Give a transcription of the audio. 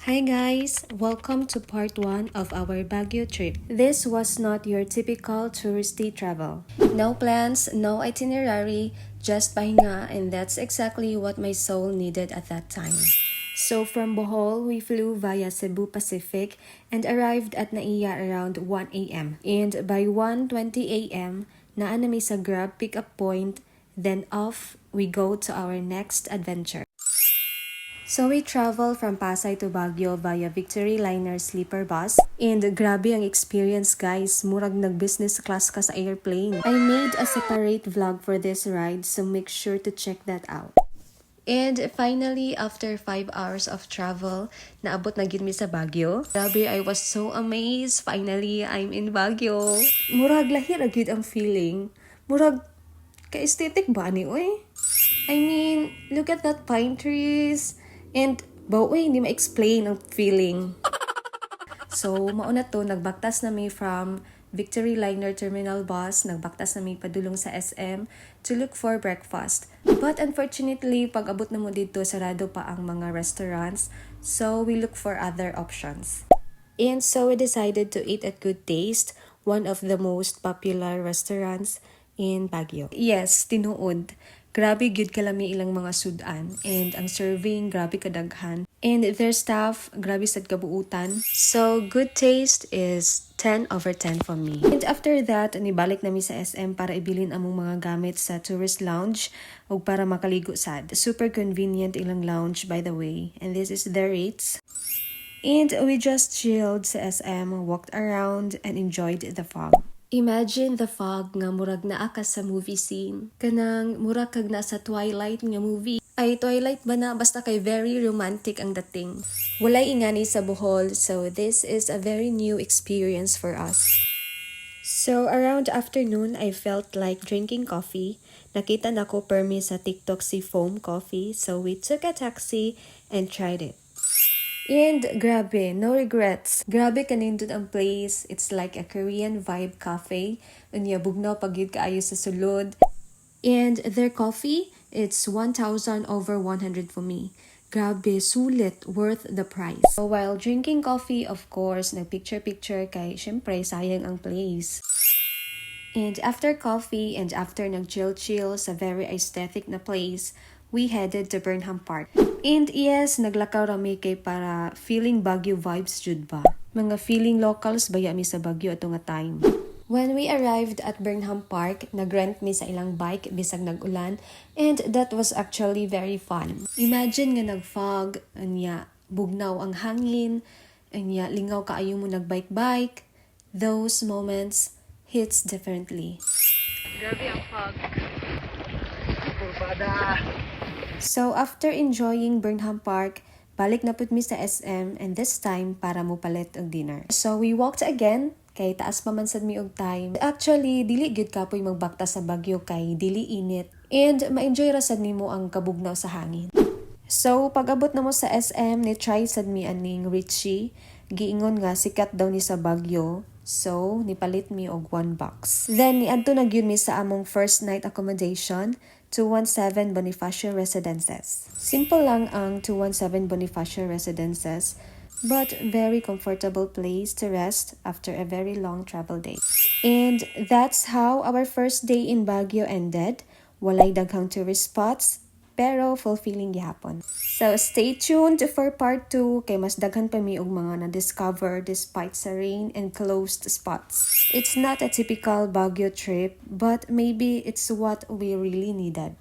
Hi guys! Welcome to part 1 of our Baguio trip. This was not your typical touristy travel. No plans, no itinerary, just pahinga, and that's exactly what my soul needed at that time. So from Bohol, we flew via Cebu Pacific and arrived at NAIA around 1 a.m. And by 1:20 a.m., naan na sa Grab pickup point, then off we go to our next adventure. So we travel from Pasay to Baguio via Victory Liner sleeper bus. And grabe ang experience guys, murag nag-business class ka sa airplane. I made a separate vlog for this ride, so make sure to check that out. And finally, after 5 hours of travel, naabot na gid mi sa Baguio. Grabe, I was so amazed. Finally, I'm in Baguio. Murag lahi ra gyud ang feeling. Murag ka-aesthetic ba ni oy? I mean, look at that pine trees. And, bawi, hindi ma-explain ang feeling. So, mauna to, nagbaktas na mi from Victory Liner Terminal Bus, nagbaktas na mi padulong sa SM to look for breakfast. But unfortunately, pag abot na mo dito, sarado pa ang mga restaurants. So, we look for other options. And so, we decided to eat at Good Taste, one of the most popular restaurants in Baguio. Yes, tinuod. Grabe gyud kalami ilang mga sudan, and ang serving grabe kadaghan, and their staff grabe sad kabuutan. So Good Taste is 10/10 for me. And after that, nibalik nami sa SM para ibilin among mga gamit sa tourist lounge ug para makaligo sad. Super convenient ilang lounge by the way, and this is their rates. And we just chilled sa SM, walked around, and enjoyed the fog. Imagine the fog nga murag naa ka sa movie scene. Kanang murag kag nasa Twilight nga movie. Ay, Twilight ba na? Basta kay very romantic ang dating. Walay ingani sa Bohol, so this is a very new experience for us. So around afternoon, I felt like drinking coffee. Nakita na ko permi sa TikTok si Foam Coffee, so we took a taxi and tried it. And grabe, no regrets. Grabe kanindot ang place. It's like a Korean vibe cafe. Unya bugnaw pagyud kaayo sa sulod. And their coffee, it's 1,000 over 100 for me. Grabe, sulit, worth the price. So while drinking coffee, of course, nagpicture-picture kay syempre sayang ang place. And after coffee and after nag-chill-chill sa very aesthetic na place, we headed to Burnham Park. And yes, naglakaw rami kay para feeling Baguio vibes jud ba. Mga feeling locals baya mi sa Baguio ato nga time. When we arrived at Burnham Park, nagrent mi sa ilang bike bisag nag-ulan, and that was actually very fun. Imagine nga nag-fog, anya bugnaw ang hangin, anya lingaw kaayo mo nag-bike-bike. Those moments hits differently. Grabe ang fog. So after enjoying Burnham Park, balik na pud mi sa SM, and this time para mo palit og dinner. So we walked again, kay taas pa man sad mi og time. Actually, dili gyud kapoy magbakta sa Baguio kay dili init, and ma-enjoy ra sad nimo ang kabugnaw sa hangin. So pag abot na mo sa SM, ni try sad mi aning Richie. Giingon nga sikat daw ni sa Baguio. So, nipalit mi og 1 box. Then, niadto na gyud mi sa among first night accommodation, 217 Bonifacio Residences. Simple lang ang 217 Bonifacio Residences, but very comfortable place to rest after a very long travel day. And that's how our first day in Baguio ended. Walay daghang tourist spots, pero fulfilling gihapon. So stay tuned for part 2 kay mas daghan pa mi og mga na-discover despite sa rain and closed spots. It's not a typical Baguio trip, but maybe it's what we really needed.